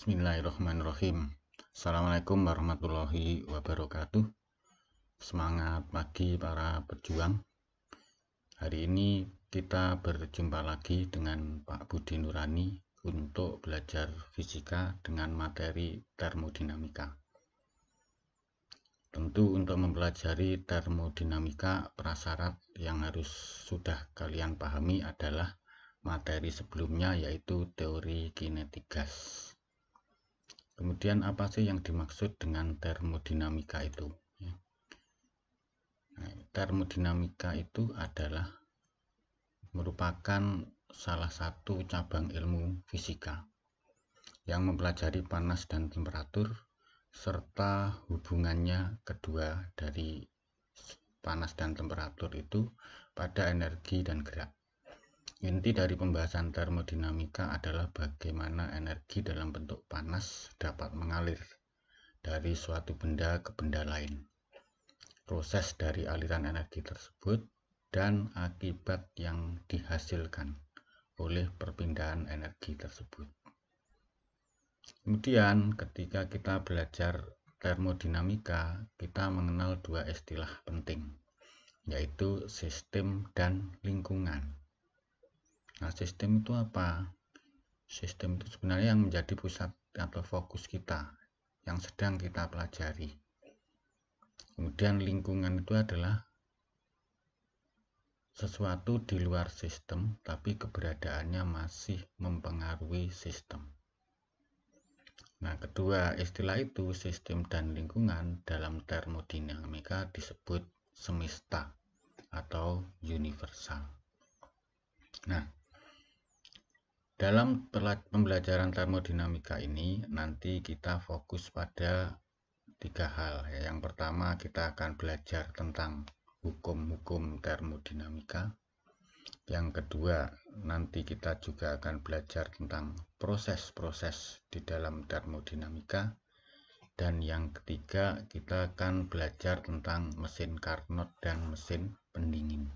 Bismillahirrahmanirrahim. Assalamualaikum warahmatullahi wabarakatuh. Semangat pagi para pejuang. Hari ini kita berjumpa lagi dengan Pak Budi Nurani untuk belajar fisika dengan materi termodinamika. Tentu untuk mempelajari termodinamika, prasyarat yang harus sudah kalian pahami adalah materi sebelumnya, yaitu teori kinetik gas. Kemudian apa sih yang dimaksud dengan termodinamika itu? Termodinamika itu adalah merupakan salah satu cabang ilmu fisika yang mempelajari panas dan temperatur serta hubungannya kedua dari panas dan temperatur itu pada energi dan gerak. Inti dari pembahasan termodinamika adalah bagaimana energi dalam bentuk panas dapat mengalir dari suatu benda ke benda lain, proses dari aliran energi tersebut, dan akibat yang dihasilkan oleh perpindahan energi tersebut. Kemudian ketika kita belajar termodinamika, kita mengenal dua istilah penting, yaitu sistem dan lingkungan. Nah, sistem itu apa? Sistem itu sebenarnya yang menjadi pusat atau fokus kita, yang sedang kita pelajari. Kemudian lingkungan itu adalah sesuatu di luar sistem, tapi keberadaannya masih mempengaruhi sistem. Nah, kedua istilah itu, sistem dan lingkungan, dalam termodinamika disebut semesta atau universal. Nah, dalam pembelajaran termodinamika ini nanti kita fokus pada tiga hal. Yang pertama, kita akan belajar tentang hukum-hukum termodinamika. Yang kedua, nanti kita juga akan belajar tentang proses-proses di dalam termodinamika. Dan yang ketiga, kita akan belajar tentang mesin Carnot dan mesin pendingin.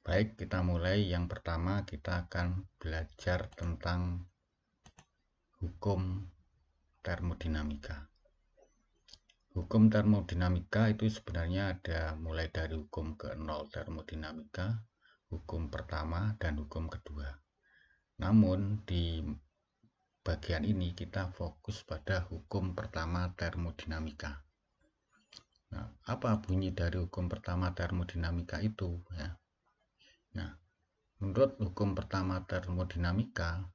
Baik, kita mulai. Yang pertama, kita akan belajar tentang hukum termodinamika. Hukum termodinamika itu sebenarnya ada mulai dari hukum ke-0 termodinamika, hukum pertama, dan hukum kedua. Namun di bagian ini kita fokus pada hukum pertama termodinamika. Nah, apa bunyi dari hukum pertama termodinamika itu? Nah, menurut hukum pertama termodinamika,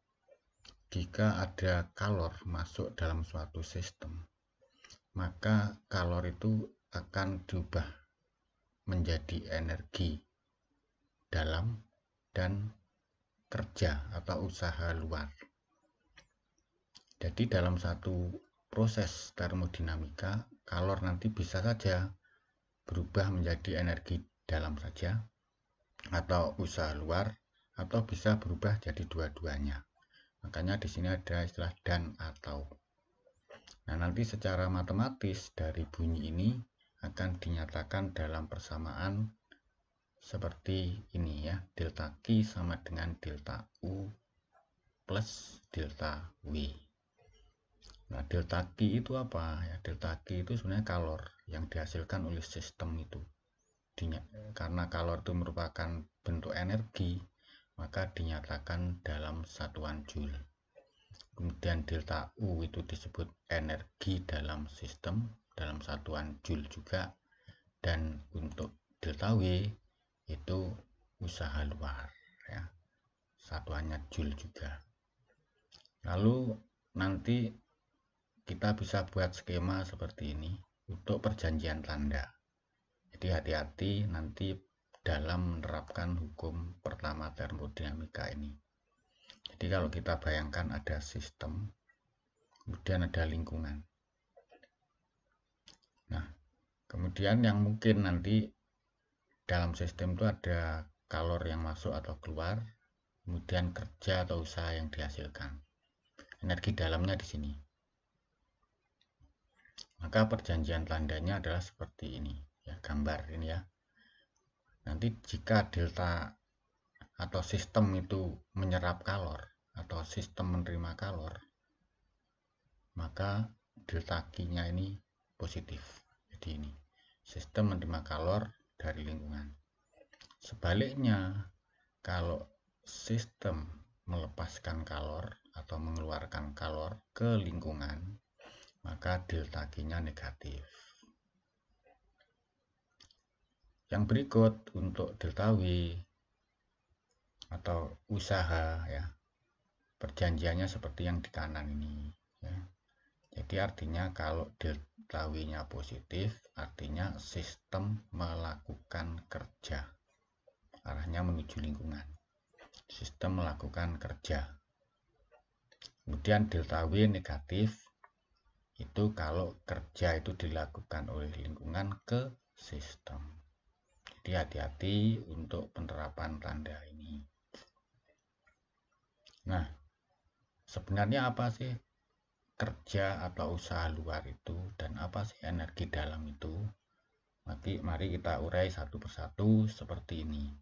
jika ada kalor masuk dalam suatu sistem, maka kalor itu akan diubah menjadi energi dalam dan kerja atau usaha luar. Jadi dalam satu proses termodinamika, kalor nanti bisa saja berubah menjadi energi dalam saja atau usaha luar, atau bisa berubah jadi dua-duanya. Makanya di sini ada istilah dan atau. Nah, nanti secara matematis dari bunyi ini akan dinyatakan dalam persamaan seperti ini ya, delta Q sama dengan delta U plus delta W. Nah, delta Q itu apa ya? Delta Q itu sebenarnya kalor yang dihasilkan oleh sistem itu. Karena kalor itu merupakan bentuk energi, maka dinyatakan dalam satuan joule. Kemudian delta U itu disebut energi dalam sistem dalam satuan joule juga, dan untuk delta W itu usaha luar ya, satuannya joule juga. Lalu nanti kita bisa buat skema seperti ini untuk perjanjian tanda. Jadi hati-hati nanti dalam menerapkan hukum pertama termodinamika ini. Jadi kalau kita bayangkan ada sistem, kemudian ada lingkungan. Nah, kemudian yang mungkin nanti dalam sistem itu ada kalor yang masuk atau keluar, kemudian kerja atau usaha yang dihasilkan. Energi dalamnya di sini. Maka perjanjian tandanya adalah seperti ini, ya, gambar ini ya. Nanti jika delta atau sistem itu menyerap kalor atau sistem menerima kalor, maka delta Q-nya ini positif. Jadi ini sistem menerima kalor dari lingkungan. Sebaliknya, kalau sistem melepaskan kalor atau mengeluarkan kalor ke lingkungan, maka delta Q-nya negatif. Yang berikut untuk delta W atau usaha, ya, perjanjiannya seperti yang di kanan ini, ya. Jadi artinya kalau delta W-nya positif, artinya sistem melakukan kerja, arahnya menuju lingkungan. Sistem melakukan kerja. Kemudian delta W negatif, itu kalau kerja itu dilakukan oleh lingkungan ke sistem. Jadi hati-hati untuk penerapan tanda ini. Nah, sebenarnya apa sih kerja atau usaha luar itu, dan apa sih energi dalam itu? Mari kita urai satu persatu seperti ini.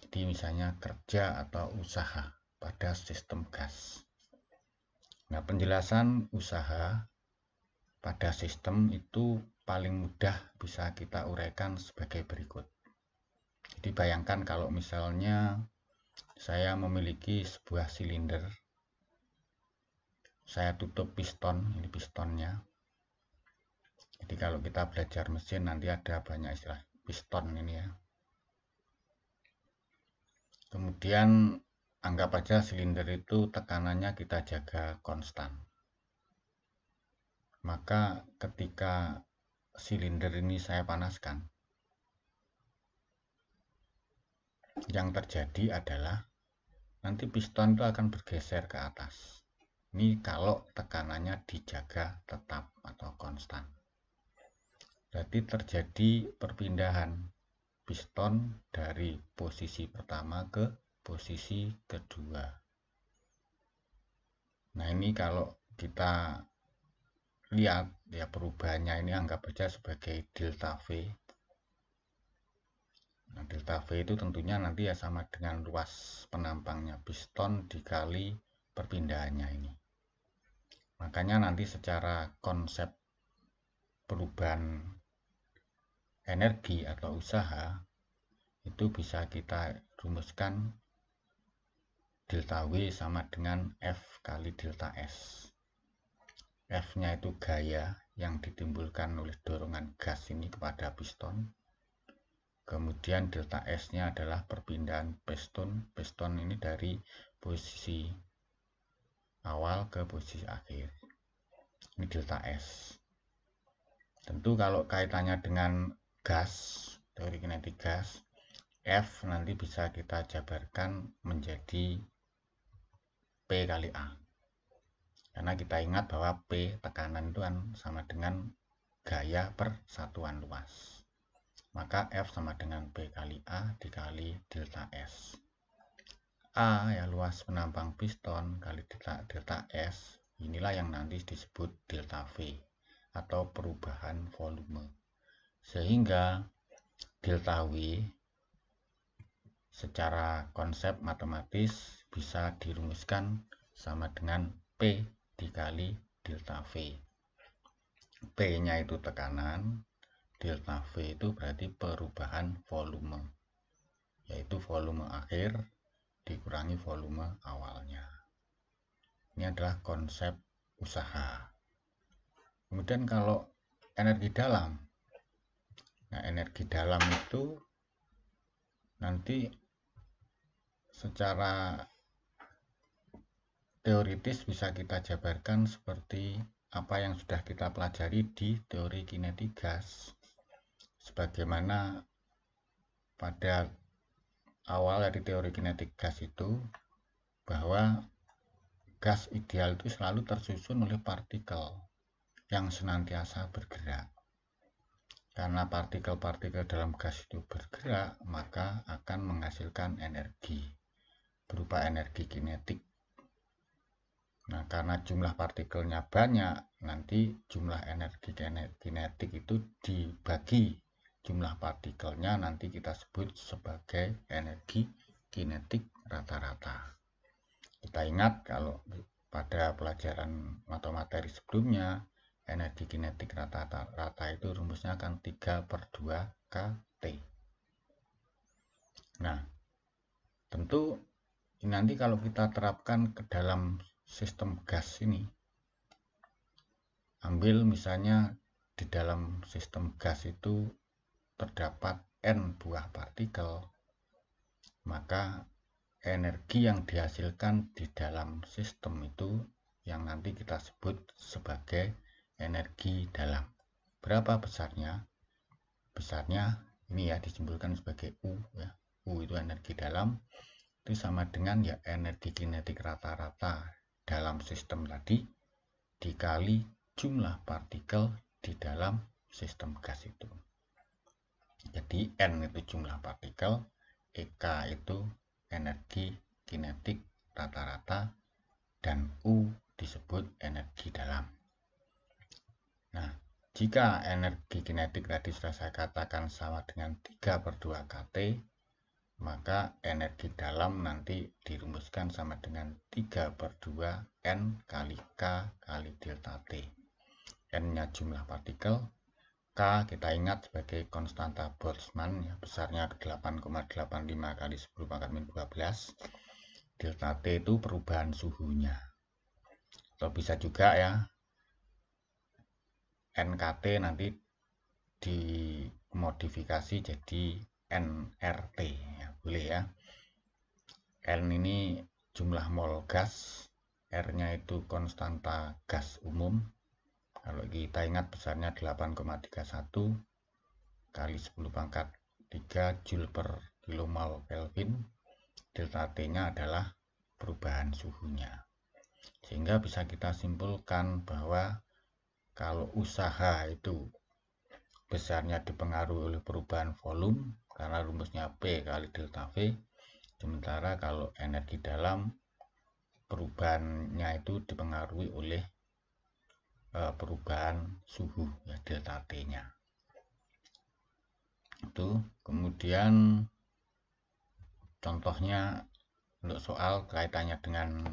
Jadi misalnya kerja atau usaha pada sistem gas. Nah, penjelasan usaha pada sistem itu paling mudah bisa kita uraikan sebagai berikut. Jadi bayangkan kalau misalnya saya memiliki sebuah silinder, saya tutup piston, ini pistonnya. Jadi kalau kita belajar mesin nanti ada banyak istilah piston ini, ya. Kemudian anggap aja silinder itu tekanannya kita jaga konstan. Maka ketika silinder ini saya panaskan, yang terjadi adalah nanti piston itu akan bergeser ke atas. Ini kalau tekanannya dijaga tetap atau konstan. Berarti terjadi perpindahan piston dari posisi pertama ke posisi kedua. Nah, ini kalau kita lihat, ya, perubahannya ini anggap saja sebagai delta V. Nah, delta V itu tentunya nanti ya sama dengan luas penampangnya piston dikali perpindahannya ini. Makanya nanti secara konsep perubahan energi atau usaha itu bisa kita rumuskan delta W sama dengan F kali delta S. F-nya itu gaya yang ditimbulkan oleh dorongan gas ini kepada piston. Kemudian delta S-nya adalah perpindahan piston ini dari posisi awal ke posisi akhir. Ini delta S. Tentu kalau kaitannya dengan gas, teori kinetik gas, F nanti bisa kita jabarkan menjadi P kali A. Karena kita ingat bahwa P tekanan itu kan sama dengan gaya per satuan luas. Maka F sama dengan P kali A dikali delta S. A, ya, luas penampang piston kali delta S, inilah yang nanti disebut delta V atau perubahan volume. Sehingga delta W secara konsep matematis bisa dirumuskan sama dengan P dikali delta V. P-nya itu tekanan, delta V itu berarti perubahan volume, yaitu volume akhir dikurangi volume awalnya. Ini adalah konsep usaha. Kemudian kalau energi dalam, nah, energi dalam itu nanti secara teoritis bisa kita jabarkan seperti apa yang sudah kita pelajari di teori kinetik gas. Sebagaimana pada awal dari teori kinetik gas itu, bahwa gas ideal itu selalu tersusun oleh partikel yang senantiasa bergerak. Karena partikel-partikel dalam gas itu bergerak, maka akan menghasilkan energi berupa energi kinetik. Nah, karena jumlah partikelnya banyak, nanti jumlah energi kinetik itu dibagi jumlah partikelnya, nanti kita sebut sebagai energi kinetik rata-rata. Kita ingat kalau pada pelajaran atau materi sebelumnya, energi kinetik rata itu rumusnya kan 3/2 kT. Nah, tentu nanti kalau kita terapkan ke dalam sistem gas ini, ambil misalnya di dalam sistem gas itu terdapat N buah partikel, maka energi yang dihasilkan di dalam sistem itu yang nanti kita sebut sebagai energi dalam. Berapa besarnya? Besarnya ini ya disimpulkan sebagai U ya. U itu energi dalam, itu sama dengan ya energi kinetik rata-rata dalam sistem tadi dikali jumlah partikel di dalam sistem gas itu. Jadi N itu jumlah partikel, EK itu energi kinetik rata-rata, dan U disebut energi dalam. Nah, jika energi kinetik tadi sudah saya katakan sama dengan 3/2 kT, maka energi dalam nanti dirumuskan sama dengan 3/2 N kali K kali delta T. N-nya jumlah partikel, K kita ingat sebagai konstanta Boltzmann ya, besarnya 8,85 kali 10 pangkat min 12. Delta T itu perubahan suhunya. Atau bisa juga ya NKT nanti dimodifikasi jadi nRT ya, boleh ya. N ini jumlah mol gas, R-nya itu konstanta gas umum. Kalau kita ingat besarnya 8,31 kali 10 pangkat 3 Joule per kilomol Kelvin. Delta T-nya adalah perubahan suhunya. Sehingga bisa kita simpulkan bahwa kalau usaha itu besarnya dipengaruhi oleh perubahan volume karena rumusnya P kali delta V, sementara kalau energi dalam perubahannya itu dipengaruhi oleh perubahan suhu ya, delta T-nya. Itu kemudian contohnya untuk soal kaitannya dengan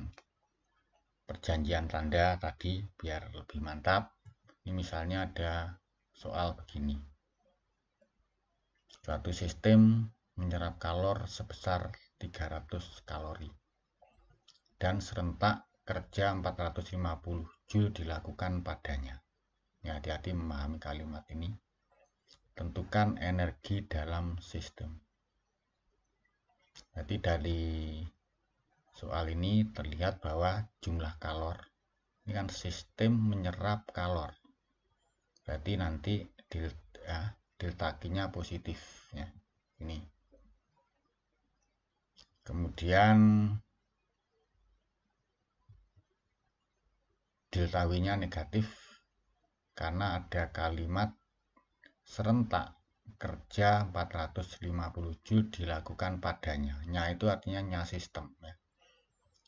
perjanjian tanda tadi biar lebih mantap. Ini misalnya ada soal begini. Suatu sistem menyerap kalor sebesar 300 kalori dan serentak kerja 450 Joule dilakukan padanya. Ya, hati-hati memahami kalimat ini. Tentukan energi dalam sistem. Jadi dari soal ini terlihat bahwa jumlah kalor, ini kan sistem menyerap kalor. Berarti nanti delta Q-nya positif ya. Ini. Kemudian delta W-nya negatif karena ada kalimat serentak kerja 450 Joule dilakukan padanya. Nya itu artinya nya sistem ya.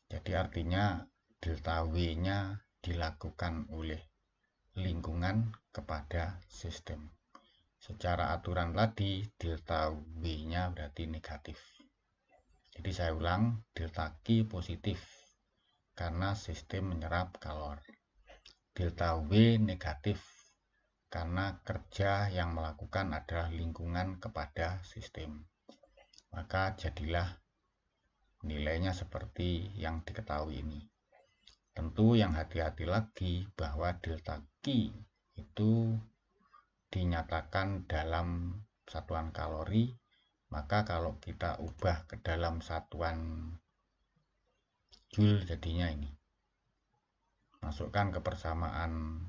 Jadi artinya delta W-nya dilakukan oleh lingkungan kepada sistem. Secara aturan tadi delta W-nya berarti negatif. Jadi saya ulang, delta Q positif karena sistem menyerap kalor. Delta W negatif karena kerja yang melakukan adalah lingkungan kepada sistem. Maka jadilah nilainya seperti yang diketahui ini. Tentu yang hati-hati lagi bahwa delta Q itu dinyatakan dalam satuan kalori, maka kalau kita ubah ke dalam satuan Joule jadinya ini. Masukkan ke persamaan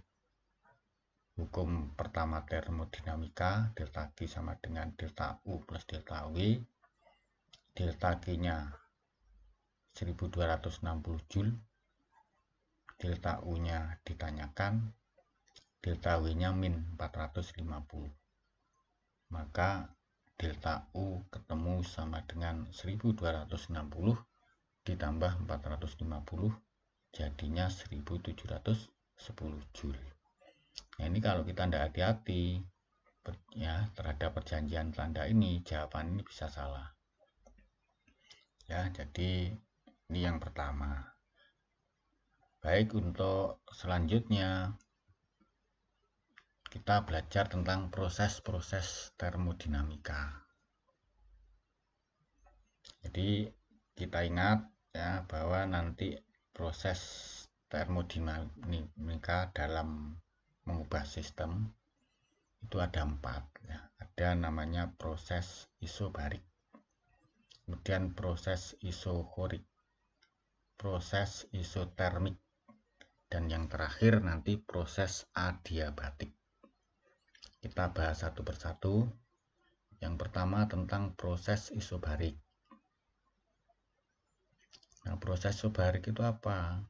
hukum pertama termodinamika, delta Q sama dengan delta U plus delta W. Delta Q-nya 1260 Joule. Delta U-nya ditanyakan, delta W-nya min 450. Maka delta U ketemu sama dengan 1260 ditambah 450, jadinya 1710 Joule. Nah, ini kalau kita tidak hati-hati ya terhadap perjanjian tanda ini, jawaban ini bisa salah. Ya, jadi ini yang pertama. Baik, untuk selanjutnya kita belajar tentang proses-proses termodinamika. Jadi kita ingat ya bahwa nanti proses termodinamika dalam mengubah sistem itu ada 4 ya. Ada namanya proses isobarik, kemudian proses isokorik, proses isotermik, dan yang terakhir nanti proses adiabatik. Kita bahas satu persatu. Yang pertama tentang proses isobarik. Nah, proses isobarik itu apa?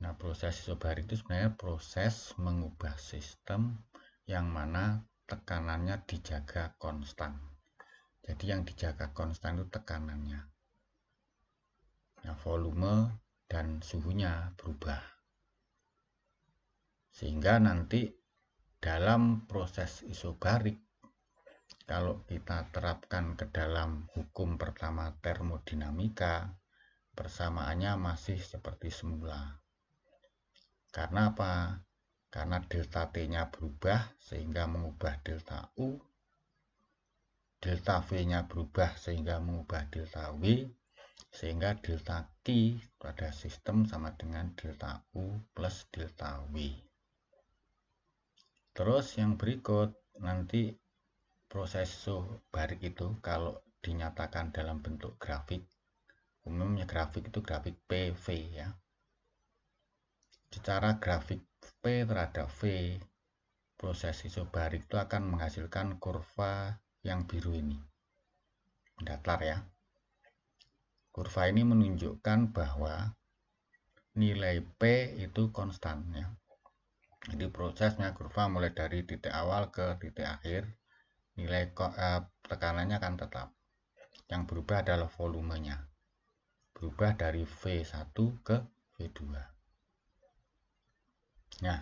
Nah, proses isobarik itu sebenarnya proses mengubah sistem yang mana tekanannya dijaga konstan. Jadi yang dijaga konstan itu tekanannya. Nah, volume dan suhunya berubah. Sehingga nanti dalam proses isobarik, kalau kita terapkan ke dalam hukum pertama termodinamika, persamaannya masih seperti semula. Karena apa? Karena delta T-nya berubah sehingga mengubah delta U, delta V-nya berubah sehingga mengubah delta W, sehingga delta Q pada sistem sama dengan delta U plus delta W. Terus yang berikut, nanti proses isobarik itu kalau dinyatakan dalam bentuk grafik, umumnya grafik itu grafik PV ya. Secara grafik P terhadap V, proses isobarik itu akan menghasilkan kurva yang biru ini, datar ya. Kurva ini menunjukkan bahwa nilai P itu konstan ya. Jadi prosesnya kurva mulai dari titik awal ke titik akhir, nilai tekanannya akan tetap. Yang berubah adalah volumenya. Berubah dari V1 ke V2. Nah,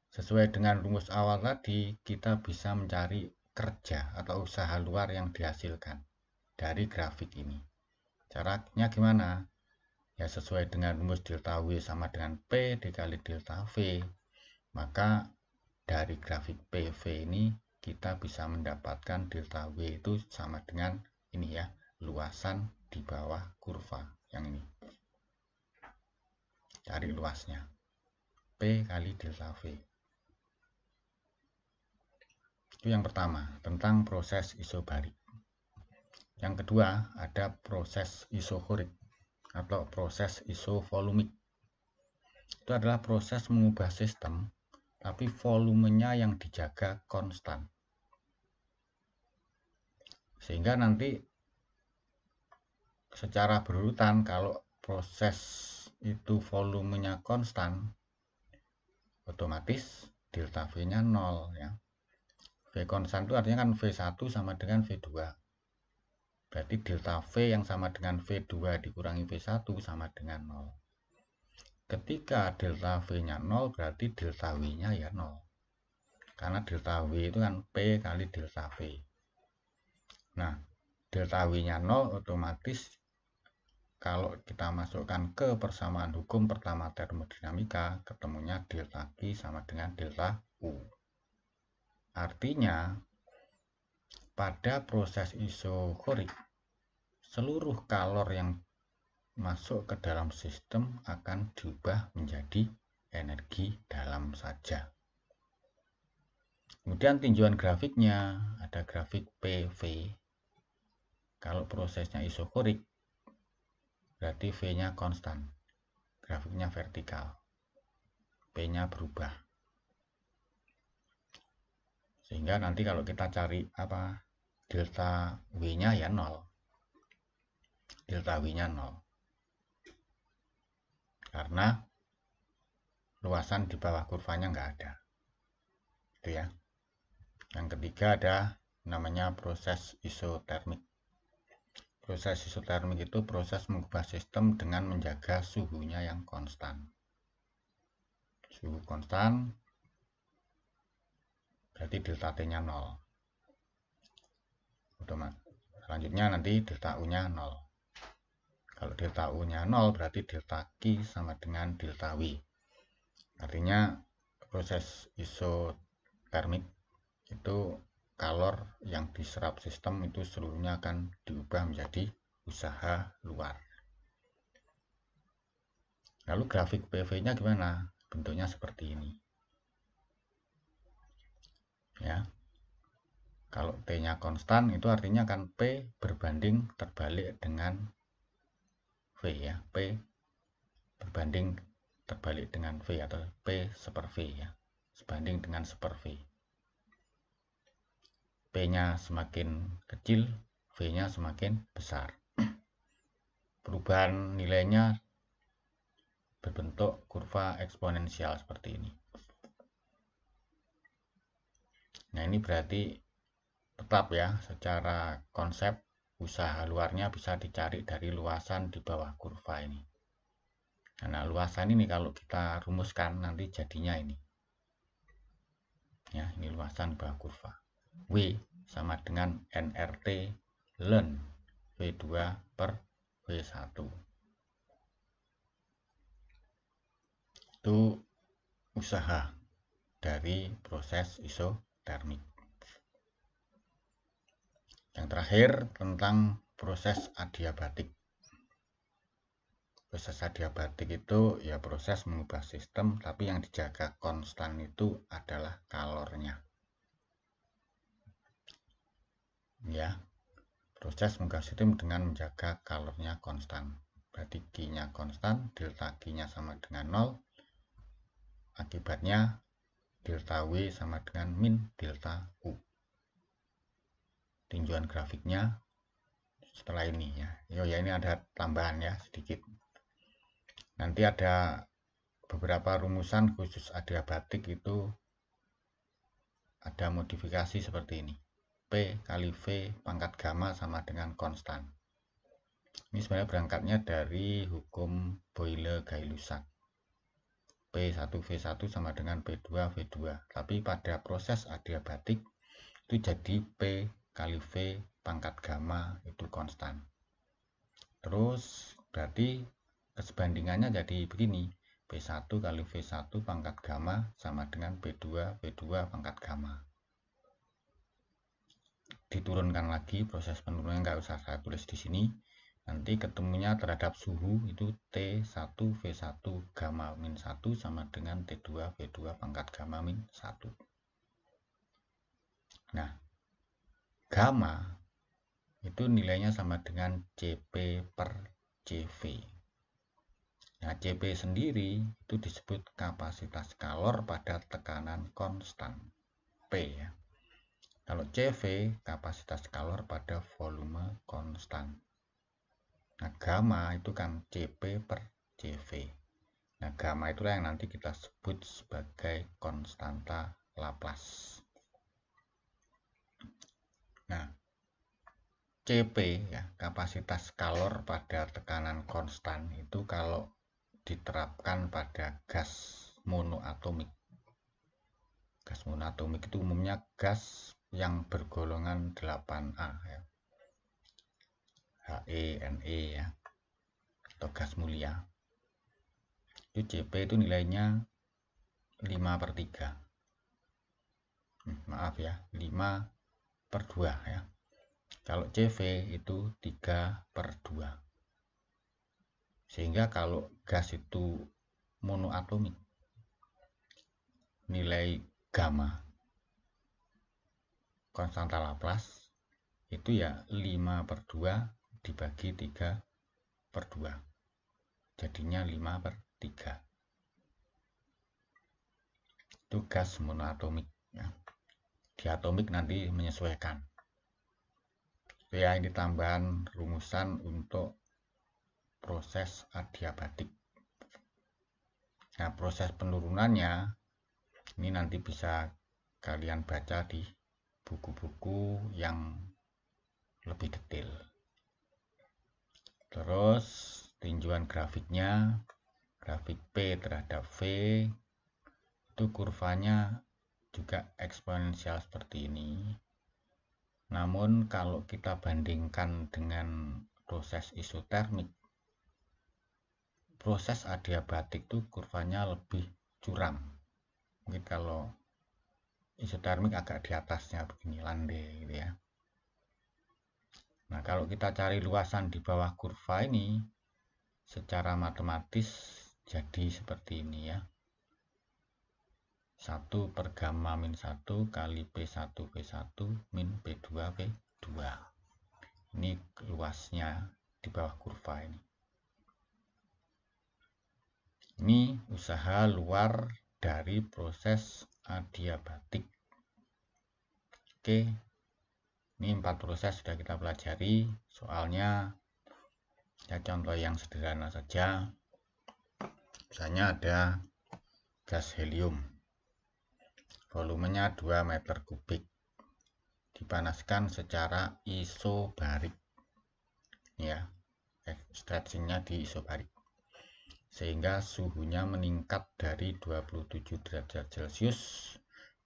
sesuai dengan rumus awal tadi, kita bisa mencari kerja atau usaha luar yang dihasilkan dari grafik ini. Caranya gimana? Ya sesuai dengan rumus delta W sama dengan P dikali delta V. Maka dari grafik PV ini kita bisa mendapatkan delta W itu sama dengan ini ya, luasan di bawah kurva yang ini. Cari luasnya. P kali delta V. Itu yang pertama, tentang proses isobarik. Yang kedua, ada proses isokorik atau proses isovolumik. Itu adalah proses mengubah sistem, tapi volumenya yang dijaga konstan. Sehingga nanti secara berurutan, kalau proses itu volumenya konstan, otomatis delta V-nya 0 ya. V konstan itu artinya kan V1 sama dengan V2. Berarti delta V yang sama dengan V2 dikurangi V1 sama dengan 0. Ketika delta V-nya 0, berarti delta W-nya ya 0. Karena delta W itu kan P kali delta V. Nah, delta W-nya 0 otomatis kalau kita masukkan ke persamaan hukum pertama termodinamika, ketemunya delta Q sama dengan delta U. Artinya, pada proses isokorik, seluruh kalor yang masuk ke dalam sistem akan diubah menjadi energi dalam saja. Kemudian tinjauan grafiknya, ada grafik PV. Kalau prosesnya isokorik, berarti V-nya konstan, grafiknya vertikal, P-nya berubah. Sehingga nanti kalau kita cari delta W-nya ya 0. Delta W-nya 0. Karena luasan di bawah kurvanya nggak ada. Itu ya. Yang ketiga ada namanya proses isotermik. Proses isotermik itu proses mengubah sistem dengan menjaga suhunya yang konstan. Suhu konstan berarti delta T-nya 0. Selanjutnya nanti delta U-nya 0. Kalau delta U-nya 0 berarti delta Q sama dengan delta W. Artinya proses isotermik itu kalor yang diserap sistem itu seluruhnya akan diubah menjadi usaha luar. Lalu grafik PV-nya gimana? Bentuknya seperti ini. Ya. Kalau T-nya konstan itu artinya kan P berbanding terbalik dengan V ya. P berbanding terbalik dengan V atau P seper V ya. Sebanding dengan seper V. P-nya semakin kecil, V-nya semakin besar. Perubahan nilainya berbentuk kurva eksponensial seperti ini. Nah, ini berarti tetap ya, secara konsep usaha luarnya bisa dicari dari luasan di bawah kurva ini. Nah, luasan ini kalau kita rumuskan nanti jadinya ini. Ya, ini luasan bawah kurva. W sama dengan nRT ln V2 per V1. Itu usaha dari proses isotermik. Yang terakhir tentang proses adiabatik. Proses adiabatik itu ya proses mengubah sistem, tapi yang dijaga konstan itu adalah kalornya. Ya, proses mengubah sistem dengan menjaga kalornya konstan. Berarti Q-nya konstan, delta Q-nya sama dengan 0. Akibatnya delta W sama dengan min delta U. Tinjauan grafiknya setelah ini ya. Ya ini ada tambahan ya sedikit. Nanti ada beberapa rumusan khusus adiabatik itu ada modifikasi seperti ini. P kali V pangkat gamma sama dengan konstan. Ini sebenarnya berangkatnya dari hukum Boyle-Gay-Lussac. P1V1 sama dengan P2V2. Tapi pada proses adiabatik itu jadi P kali V pangkat gamma itu konstan. Terus berarti kesebandingannya jadi begini. P1 kali V1 pangkat gamma sama dengan P2 V2 pangkat gamma. Diturunkan lagi, proses penurunannya nggak usah saya tulis di sini. Nanti ketemunya terhadap suhu itu T1 V1 gamma min 1 sama dengan T2 V2 pangkat gamma min 1. Nah, gamma itu nilainya sama dengan CP per CV. Nah, CP sendiri itu disebut kapasitas kalor pada tekanan konstan P ya. Kalau CV kapasitas kalor pada volume konstan. Nah, gamma itu kan CP per CV. Nah, gamma itulah yang nanti kita sebut sebagai konstanta Laplace. Nah, CP ya, kapasitas kalor pada tekanan konstan itu kalau diterapkan pada gas monoatomik. Gas monoatomik itu umumnya gas yang bergolongan 8A ya. He, Ne ya, atau gas mulia. Itu CP itu nilainya 5/3. Maaf ya, 5/2 ya. Kalau CV itu 3/2. Sehingga kalau gas itu monoatomik, nilai gamma konstanta Laplace itu ya 5/2 dibagi 3/2. Jadinya 5/3. Itu gas monoatomik ya. Diatomik nanti menyesuaikan. Ya, ini tambahan rumusan untuk proses adiabatik. Nah, proses penurunannya ini nanti bisa kalian baca di buku-buku yang lebih detail. Terus tinjauan grafiknya, grafik P terhadap V itu kurvanya juga eksponensial seperti ini. Namun kalau kita bandingkan dengan proses isotermik, proses adiabatik itu kurvanya lebih curam. Mungkin kalau isotermik agak di atasnya begini, landai gitu ya. Nah, kalau kita cari luasan di bawah kurva ini secara matematis jadi seperti ini ya. 1 per gamma min 1 kali P1 V1 min P2 V2. Ini luasnya di bawah kurva ini. Ini usaha luar dari proses adiabatik. Oke, ini 4 proses sudah kita pelajari. Soalnya ya contoh yang sederhana saja. Misalnya ada gas helium, volumenya 2 meter kubik, dipanaskan secara isobarik ya, stretchingnya di isobarik, sehingga suhunya meningkat dari 27 derajat Celcius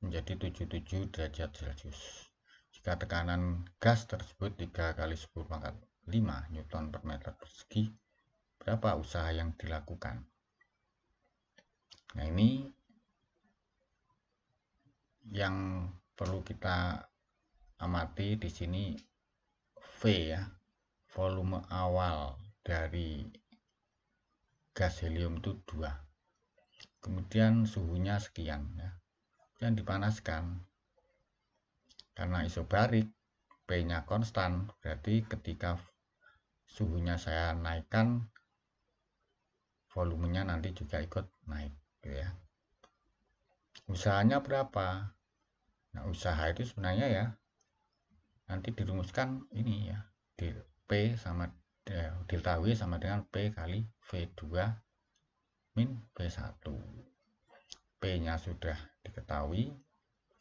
menjadi 77 derajat Celcius. Jika tekanan gas tersebut 3 kali 10 pangkat 5 Newton per meter persegi, berapa usaha yang dilakukan? Nah, ini yang perlu kita amati di sini V ya, volume awal dari gas helium itu 2. Kemudian suhunya sekian ya. Dan dipanaskan. Karena isobarik, P-nya konstan, berarti ketika suhunya saya naikkan, volumenya nanti juga ikut naik gitu ya. Usahanya berapa? Nah, usaha itu sebenarnya ya nanti dirumuskan ini ya, P sama delta W sama dengan P kali V2 min V1. P-nya sudah diketahui,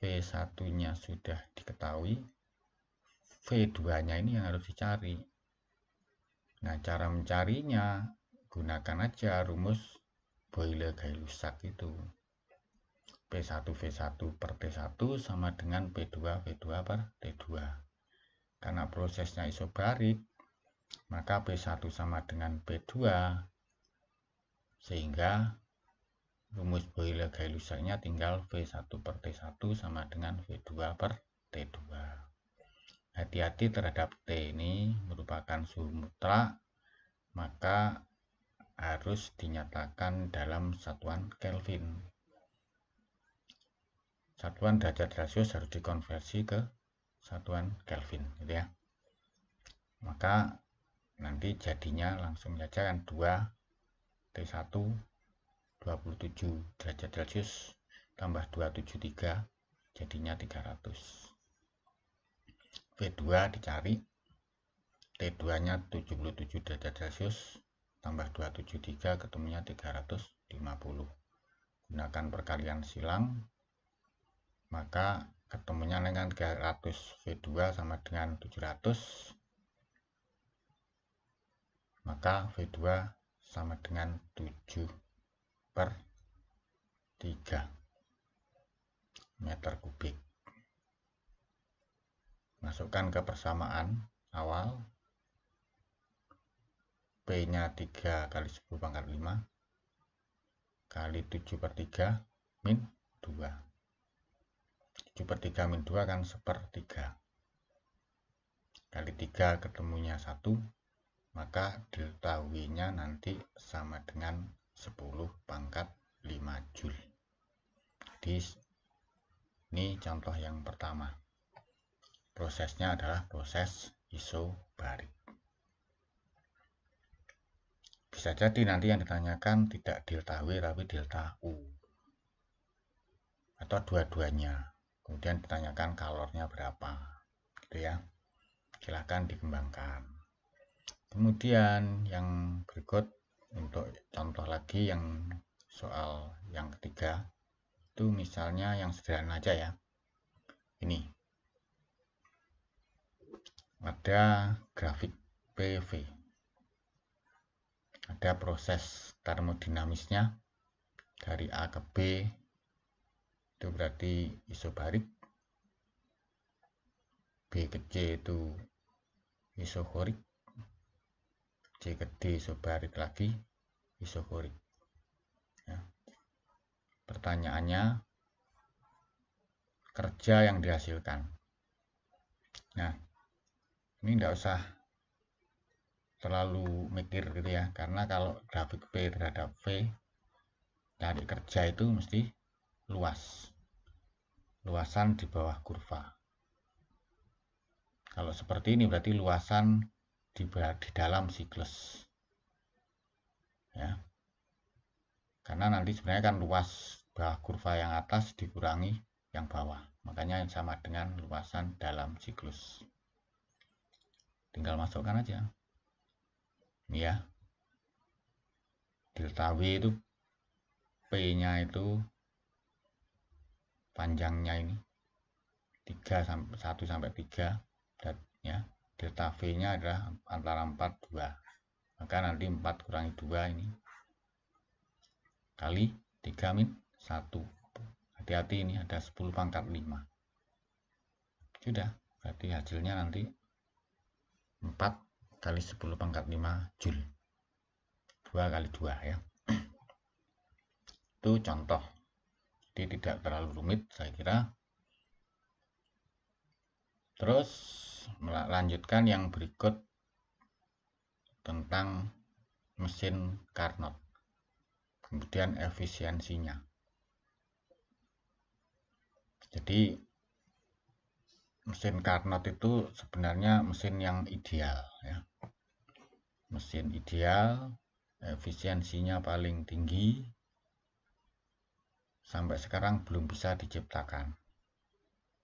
V1-nya sudah diketahui, V2-nya ini yang harus dicari. Nah, cara mencarinya gunakan aja rumus Boyle-Gay-Lussac itu. P1 V1 per T1 sama dengan P2 V2 per T2. Karena prosesnya isobarik, maka P1 sama dengan P2, sehingga rumus Boyle-Gay-Lussacnya tinggal V1 per T1 sama dengan V2 per T2. Hati-hati terhadap T ini merupakan suhu mutlak, maka harus dinyatakan dalam satuan Kelvin. Satuan derajat Celcius harus dikonversi ke satuan Kelvin gitu ya. Maka nanti jadinya langsung saja kan 2 T1 27 derajat Celcius tambah 273 jadinya 300. V2 dicari, T2 nya 77 derajat Celcius tambah 273 ketemunya 350. Gunakan perkalian silang, maka ketemunya dengan 300. V2 sama dengan 700, maka V2 sama dengan 7 per 3 meter kubik. Masukkan ke persamaan awal, P-nya 3 kali 10 pangkat 5 kali 7 per 3 min 2. 7 per 3 min 2 kan 1/3. Kali 3 ketemunya 1, maka delta W-nya nanti sama dengan 10 pangkat 5 Joule. Jadi ini contoh yang pertama. Prosesnya adalah proses isobarik. Bisa jadi nanti yang ditanyakan tidak delta W tapi delta U. Atau dua-duanya. Kemudian ditanyakan kalornya berapa. Gitu ya. Silahkan dikembangkan. Kemudian yang berikut untuk contoh lagi yang soal yang ketiga. Itu misalnya yang sederhana aja ya. Ini. Ada grafik PV. Ada proses termodinamisnya dari A ke B, itu berarti isobarik, B ke C itu isokorik, C ke D isobarik lagi, isokorik ya. Pertanyaannya, kerja yang dihasilkan. Nah, ini tidak usah terlalu mikir gitu ya, karena kalau grafik P terhadap V, cari kerja itu mesti luas, luasan di bawah kurva. Kalau seperti ini berarti luasan di dalam siklus ya, karena nanti sebenarnya kan luas bawah kurva yang atas dikurangi yang bawah, makanya yang sama dengan luasan dalam siklus. Tinggal masukkan aja ini ya, delta W itu P nya itu panjangnya ini 1 sampai 3 ya, delta V nya adalah antara 4 2, maka nanti 4 kurangi 2 ini kali 3 min 1. Hati-hati, ini ada 10 pangkat 5. Sudah, berarti hasilnya nanti 4 kali 10 pangkat 5 Joule. 2 kali 2 ya. Itu contoh. Jadi tidak terlalu rumit saya kira. Terus melanjutkan yang berikut tentang mesin Carnot. Kemudian efisiensinya. Jadi mesin Carnot itu sebenarnya mesin yang ideal ya. Mesin ideal, efisiensinya paling tinggi, sampai sekarang belum bisa diciptakan.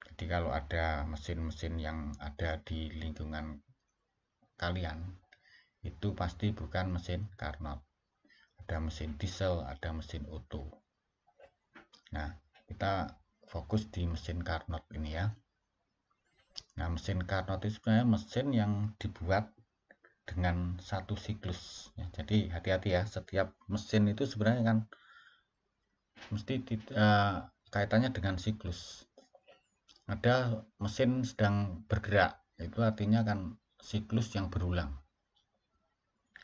Jadi kalau ada mesin-mesin yang ada di lingkungan kalian, itu pasti bukan mesin Carnot. Ada mesin diesel, ada mesin Otto. Nah, kita fokus di mesin Carnot ini ya. Nah, mesin Carnot itu sebenarnya mesin yang dibuat dengan satu siklus ya. Jadi hati-hati ya, setiap mesin itu sebenarnya kan mesti kaitannya dengan siklus. Ada mesin sedang bergerak, itu artinya kan siklus yang berulang.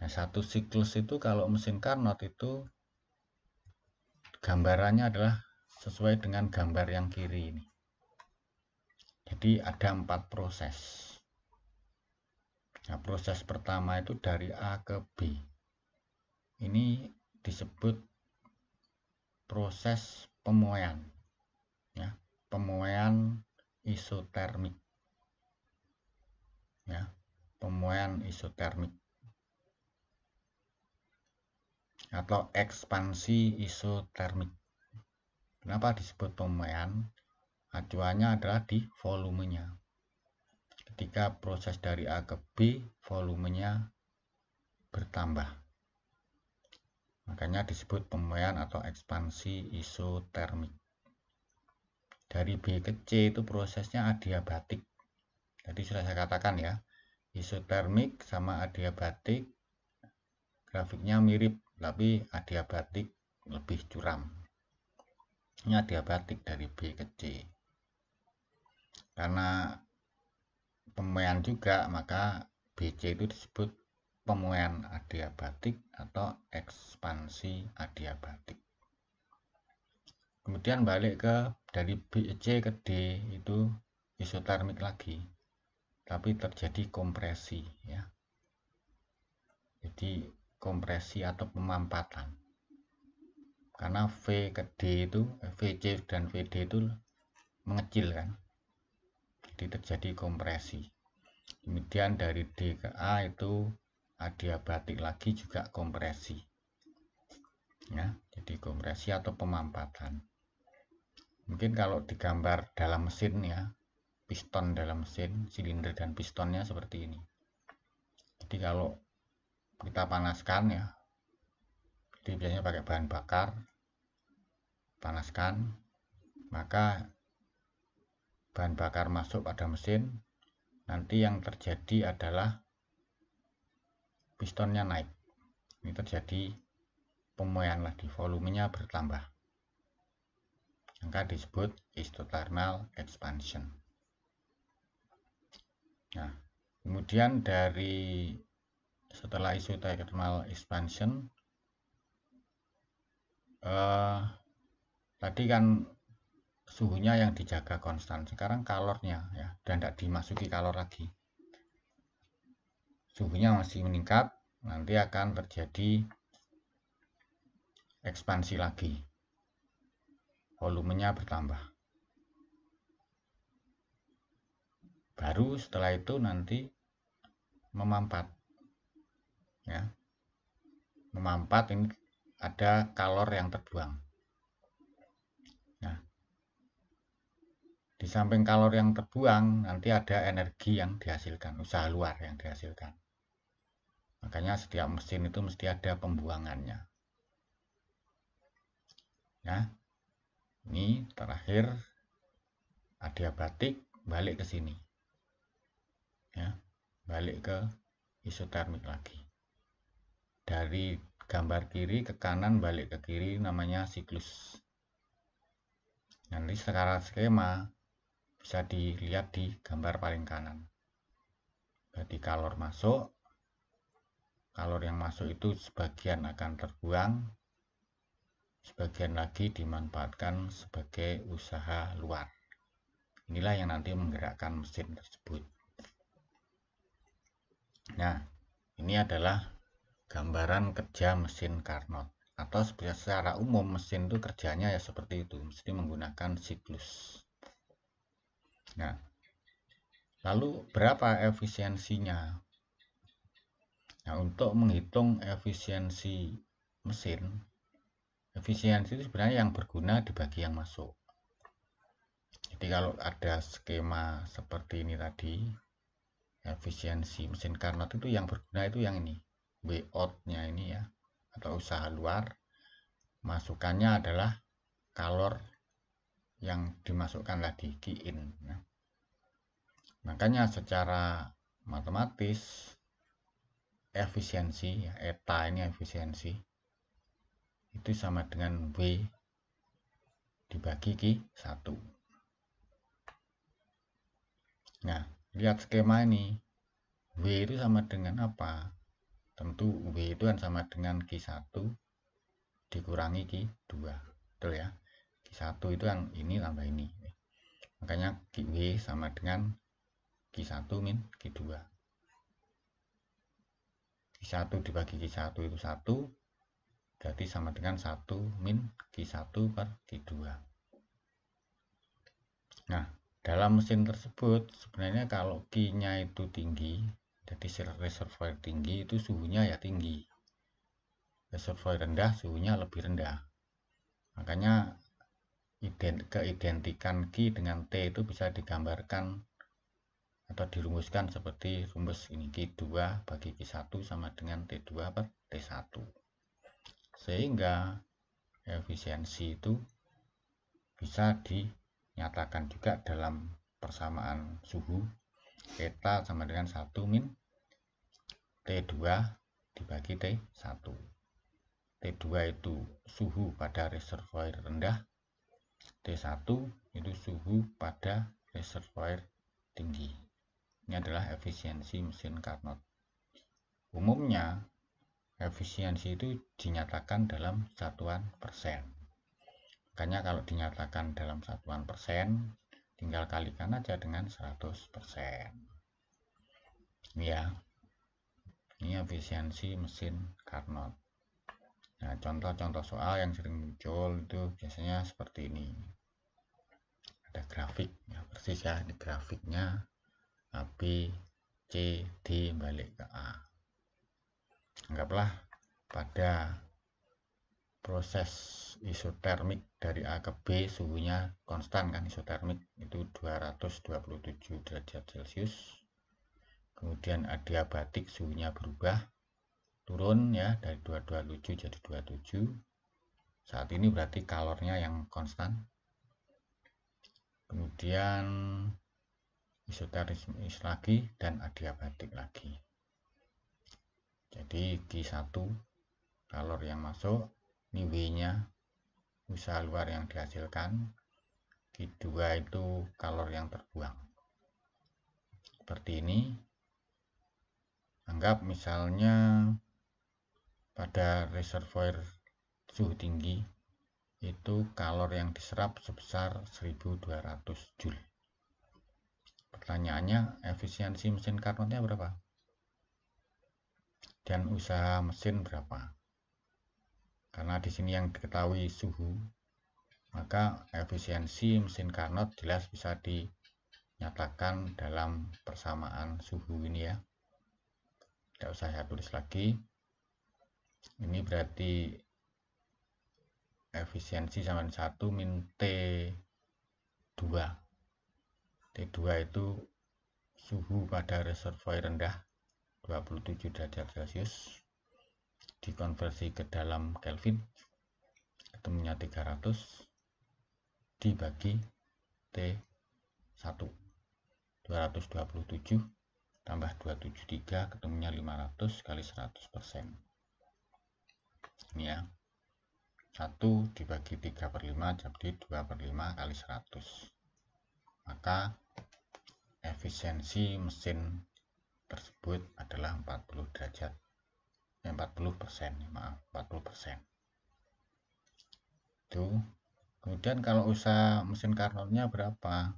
Nah, satu siklus itu kalau mesin Carnot itu gambarannya adalah sesuai dengan gambar yang kiri ini. Jadi ada 4 proses. Nah, proses pertama itu dari A ke B. Ini disebut proses pemuaian. Ya, pemuaian isotermik. Ya, pemuaian isotermik. Atau ekspansi isotermik. Kenapa disebut pemuaian? Acuannya adalah di volumenya. Ketika proses dari A ke B, volumenya bertambah. Makanya disebut pemuaian atau ekspansi isotermik. Dari B ke C itu prosesnya adiabatik. Jadi sudah saya katakan ya, isotermik sama adiabatik grafiknya mirip, tapi adiabatik lebih curam. Ini adiabatik dari B ke C. Karena pemuaian juga, maka BC itu disebut pemuaian adiabatik atau ekspansi adiabatik. Kemudian balik ke dari BC ke D itu isotermik lagi, tapi terjadi kompresi ya. Jadi kompresi atau pemampatan. Karena V ke D itu, VC dan VD itu mengecil kan. Jadi terjadi kompresi. Kemudian dari D ke A itu adiabatik lagi juga kompresi ya, jadi kompresi atau pemampatan. Mungkin kalau digambar dalam mesin ya, piston dalam mesin, silinder dan pistonnya seperti ini. Jadi kalau kita panaskan ya, jadi biasanya pakai bahan bakar, panaskan, maka bahan bakar masuk pada mesin, nanti yang terjadi adalah pistonnya naik. Ini terjadi pemuaian lagi, volumenya bertambah. Maka disebut isothermal expansion. Nah, kemudian dari setelah isothermal expansion, tadi kan suhunya yang dijaga konstan, sekarang kalornya ya, dan tidak dimasuki kalor lagi, suhunya masih meningkat, nanti akan terjadi ekspansi lagi, volumenya bertambah. Baru setelah itu nanti memampat ya, memampat, ini ada kalor yang terbuang. Nah, di samping kalor yang terbuang nanti ada energi yang dihasilkan, usaha luar yang dihasilkan. Makanya setiap mesin itu mesti ada pembuangannya. Ya, ini terakhir adiabatik, balik ke sini. Ya, balik ke isotermik lagi. Dari gambar kiri ke kanan, balik ke kiri, namanya siklus. Nanti secara skema bisa dilihat di gambar paling kanan. Berarti kalor masuk, kalor yang masuk itu sebagian akan terbuang, sebagian lagi dimanfaatkan sebagai usaha luar. Inilah yang nanti menggerakkan mesin tersebut. Nah, ini adalah gambaran kerja mesin Carnot. Atau secara umum mesin itu kerjanya ya seperti itu, mesti menggunakan siklus. Nah, lalu berapa efisiensinya? Nah, untuk menghitung efisiensi mesin, efisiensi itu sebenarnya yang berguna dibagi yang masuk. Jadi kalau ada skema seperti ini tadi, efisiensi mesin Carnot itu yang berguna itu yang ini, W out-nya ini ya, atau usaha luar, masukannya adalah kalor yang dimasukkan lagi, Q in. Nah, makanya secara matematis efisiensi, ya, eta ini efisiensi, itu sama dengan W dibagi Q1. Nah, lihat skema ini, W itu sama dengan apa? Tentu W itu kan sama dengan Q1 dikurangi Q2, betul ya? Q1 itu kan ini tambah ini, makanya W sama dengan Q1 min Q2. Q1 dibagi Q1 itu 1, berarti sama dengan 1 min Q1 per Q2. Nah, dalam mesin tersebut sebenarnya kalau Q-nya itu tinggi, jadi reservoir tinggi, itu suhunya ya tinggi. Reservoir rendah, suhunya lebih rendah. Makanya keidentikan Q dengan T itu bisa digambarkan atau dirumuskan seperti rumus ini, Q2 bagi Q1 sama dengan T2 per T1. Sehingga efisiensi itu bisa dinyatakan juga dalam persamaan suhu, eta sama dengan 1 min T2 dibagi T1. T2 itu suhu pada reservoir rendah, T1 itu suhu pada reservoir tinggi. Ini adalah efisiensi mesin Carnot. Umumnya efisiensi itu dinyatakan dalam satuan persen. Makanya kalau dinyatakan dalam satuan persen, tinggal kalikan aja dengan 100%. Ya, ini efisiensi mesin Carnot. Nah, contoh-contoh soal yang sering muncul itu biasanya seperti ini. Ada grafik, ya persis ya, ini grafiknya A, B, C, D balik ke A. Anggaplah pada proses isotermik dari A ke B, suhunya konstan kan, isotermik itu 227 derajat Celcius. Kemudian adiabatik suhunya berubah, turun ya, dari 227 jadi 27. Saat ini berarti kalornya yang konstan. Kemudian isotermis lagi dan adiabatik lagi. Jadi Q1 kalor yang masuk, ini W-nya usaha luar yang dihasilkan, Q2 itu kalor yang terbuang. Seperti ini. Anggap misalnya pada reservoir suhu tinggi itu kalor yang diserap sebesar 1200 Joule. Pertanyaannya, efisiensi mesin Carnotnya berapa? Dan usaha mesin berapa? Karena di sini yang diketahui suhu, maka efisiensi mesin Carnot jelas bisa dinyatakan dalam persamaan suhu ini ya. Tidak usah saya tulis lagi. Ini berarti efisiensi sama 1 min T2. T2 itu suhu pada reservoir rendah 27 derajat Celcius, dikonversi ke dalam Kelvin, ketemunya 300 dibagi T1, 227 tambah 273 ketemunya 500 kali 100%. Ini ya, 1 dibagi 3/5 jadi 2/5 kali 100. Maka efisiensi mesin tersebut adalah 40%. Itu. Kemudian kalau usaha mesin Carnotnya berapa?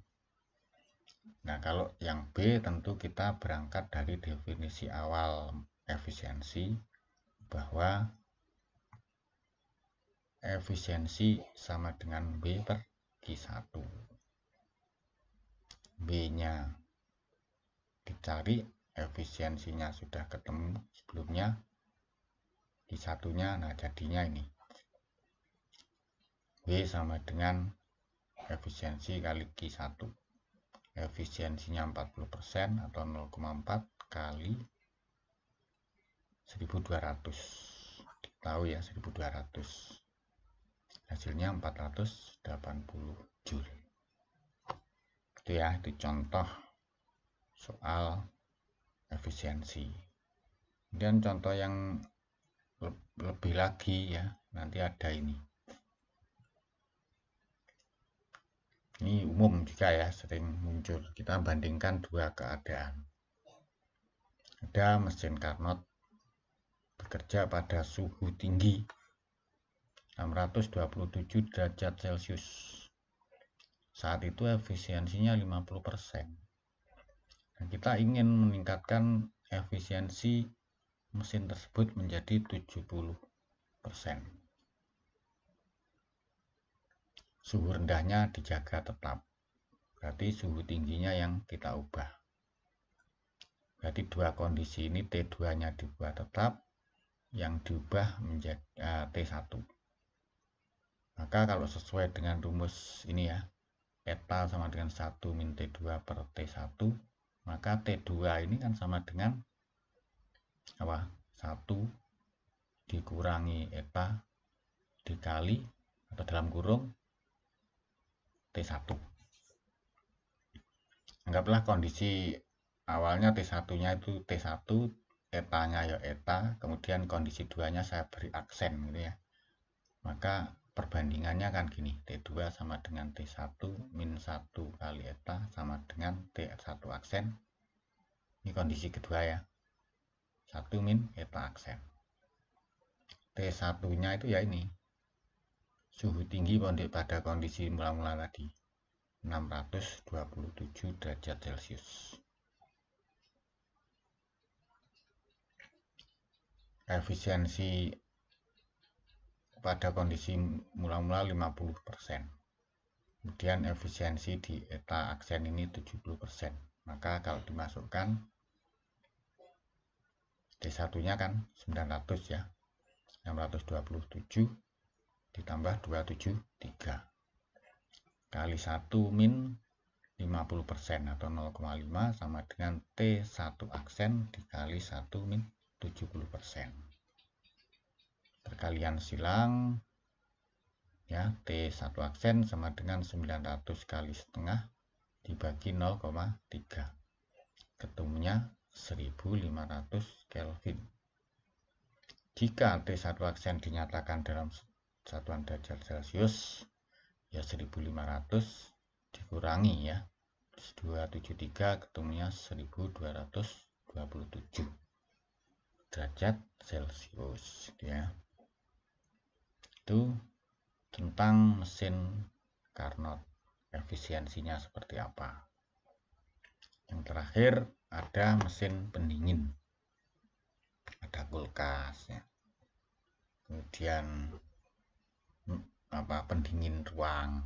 Nah, kalau yang B tentu kita berangkat dari definisi awal efisiensi, bahwa efisiensi sama dengan B per Q1. B-nya dicari, efisiensinya sudah ketemu sebelumnya, Q1-nya, nah jadinya ini. B sama dengan efisiensi kali Q1. Efisiensinya 40% atau 0,4 kali 1200. Tahu ya, 1200. Hasilnya 480 Joule. Itu ya, itu contoh soal efisiensi. Kemudian contoh yang lebih lagi ya, nanti ada ini. Ini umum juga ya, sering muncul. Kita bandingkan dua keadaan. Ada mesin Carnot bekerja pada suhu tinggi 627 derajat Celcius. Saat itu efisiensinya 50%. Nah, kita ingin meningkatkan efisiensi mesin tersebut menjadi 70%. Suhu rendahnya dijaga tetap. Berarti suhu tingginya yang kita ubah. Berarti dua kondisi ini, T2-nya dibuat tetap, yang diubah menjadi T1. Maka kalau sesuai dengan rumus ini ya, eta sama dengan 1 min T2 per T1, maka T2 ini kan sama dengan apa? 1 dikurangi eta dikali atau dalam kurung T1. Anggaplah kondisi awalnya T1-nya itu T1, etanya ya eta, kemudian kondisi 2-nya saya beri aksen gitu ya. Maka perbandingannya kan gini, T2 sama dengan T1 min 1 kali eta sama dengan T1 aksen. Ini kondisi kedua ya, 1 min eta aksen. T1-nya itu ya ini, suhu tinggi pada kondisi mula-mula tadi, 627 derajat Celcius. Efisiensi pada kondisi mula-mula 50%. Kemudian efisiensi di eta aksen ini 70%. Maka kalau dimasukkan T1-nya kan 900 ya. 627 ditambah 273 kali 1 min 50% atau 0,5 sama dengan T1 aksen dikali 1 min 70%. Perkalian silang ya, T1 aksen sama dengan 900 kali setengah dibagi 0,3, ketemunya 1500 Kelvin. Jika T1 aksen dinyatakan dalam satuan derajat Celcius, ya 1500 dikurangi ya 273 ketemunya 1227 derajat Celcius ya. Itu tentang mesin Carnot, efisiensinya seperti apa. Yang terakhir ada mesin pendingin, ada kulkas ya. Kemudian pendingin ruang,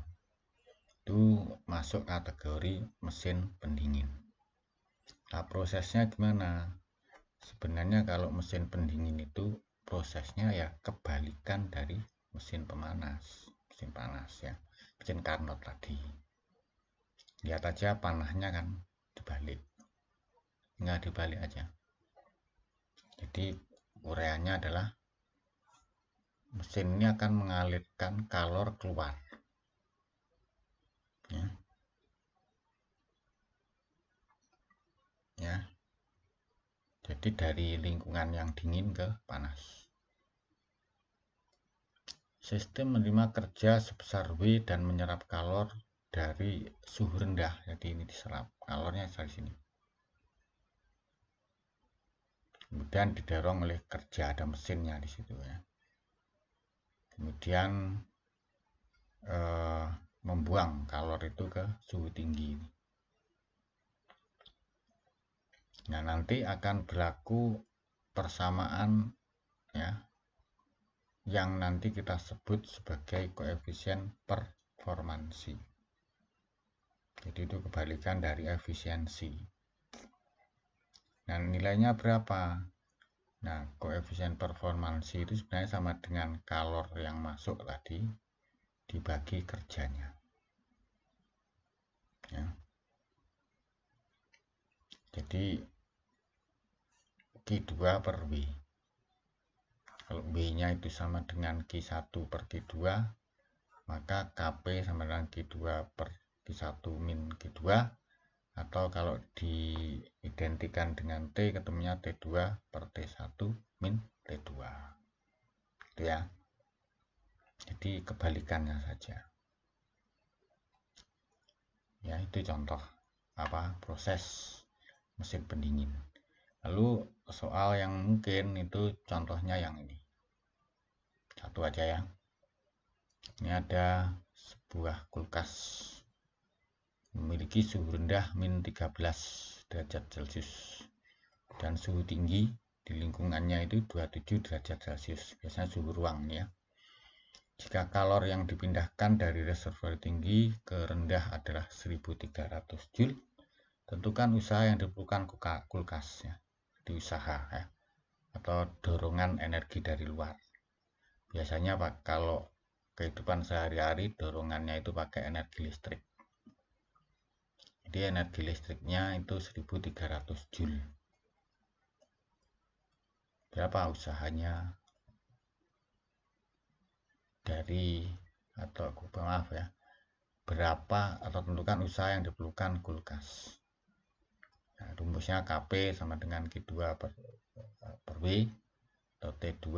itu masuk kategori mesin pendingin. Nah, prosesnya gimana? Sebenarnya kalau mesin pendingin itu prosesnya ya kebalikan dari mesin pemanas, mesin panas ya, mesin Carnot tadi. Lihat aja panahnya kan dibalik, nggak dibalik aja. Jadi ureanya adalah mesin ini akan mengalirkan kalor keluar ya. Jadi dari lingkungan yang dingin ke panas. Sistem menerima kerja sebesar W dan menyerap kalor dari suhu rendah. Jadi ini diserap kalornya dari sini. Kemudian didorong oleh kerja, ada mesinnya di situ ya. Kemudian membuang kalor itu ke suhu tinggi. Nah, nanti akan berlaku persamaan ya, yang nanti kita sebut sebagai koefisien performansi. Jadi itu kebalikan dari efisiensi. Nah, nilainya berapa? Nah, koefisien performansi itu sebenarnya sama dengan kalor yang masuk tadi dibagi kerjanya ya. Jadi Q2 per W. Kalau W-nya itu sama dengan Q1 per Q2, maka Kp sama dengan Q2 per Q1 min Q2, atau kalau diidentikan dengan T, ketemunya T2 per T1 min T2. Itu ya. Jadi kebalikannya saja. Ya, itu contoh proses mesin pendingin. Lalu soal yang mungkin itu contohnya yang ini. Satu aja ya. Ini ada sebuah kulkas memiliki suhu rendah min 13 derajat Celcius dan suhu tinggi di lingkungannya itu 27 derajat Celcius. Biasanya suhu ruang ya. Jika kalor yang dipindahkan dari reservoir tinggi ke rendah adalah 1300 Joule, tentukan usaha yang diperlukan kulkas ya. Di usaha ya, atau dorongan energi dari luar. Biasanya Pak, kalau kehidupan sehari-hari dorongannya itu pakai energi listrik. Jadi energi listriknya itu 1300 Joule. Berapa usahanya berapa atau tentukan usaha yang diperlukan kulkas. Nah, rumusnya Kp sama dengan Q2 per W atau T2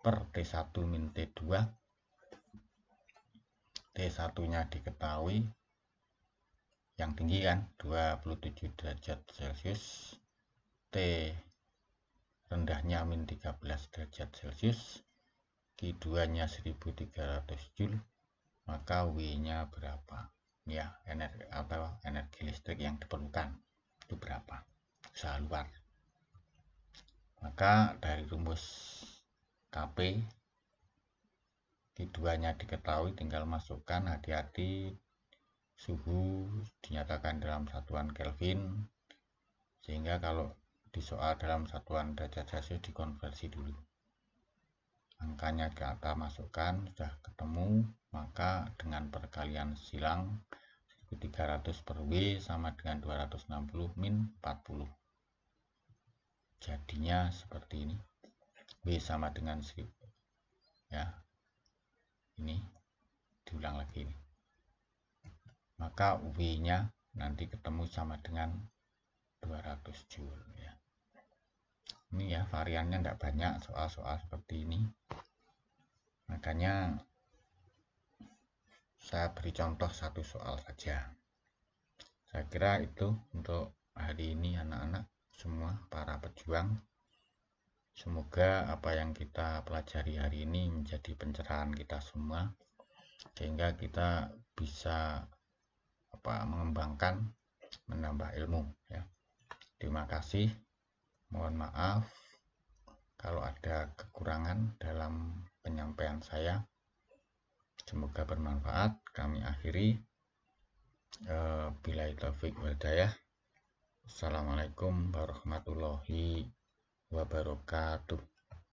per T1 min T2. T1 nya diketahui, yang tinggi kan 27 derajat Celcius, T rendahnya min 13 derajat Celcius, Q2 nya 1300 Joule, maka W nya berapa ya, energi listrik yang diperlukan itu berapa, usaha luar. Maka dari rumus Kp, Q2 nya diketahui, tinggal masukkan, hati-hati suhu dinyatakan dalam satuan Kelvin, sehingga kalau di soal dalam satuan derajat Celcius dikonversi dulu. Angkanya kita masukkan, sudah ketemu, maka dengan perkalian silang 1300 per W sama dengan 260 min 40. Jadinya seperti ini. W sama dengan 1000. Ya. Ini diulang lagi ini. Maka W-nya nanti ketemu sama dengan 200 Joule ya. Ini ya, variannya tidak banyak soal-soal seperti ini. Makanya saya beri contoh satu soal saja. Saya kira itu untuk hari ini anak-anak semua para pejuang. Semoga apa yang kita pelajari hari ini menjadi pencerahan kita semua, sehingga kita bisa mengembangkan, menambah ilmu ya. Terima kasih. Mohon maaf kalau ada kekurangan dalam penyampaian saya. Semoga bermanfaat. Kami akhiri. Billahi taufik wal hidayah. Assalamualaikum warahmatullahi wabarakatuh.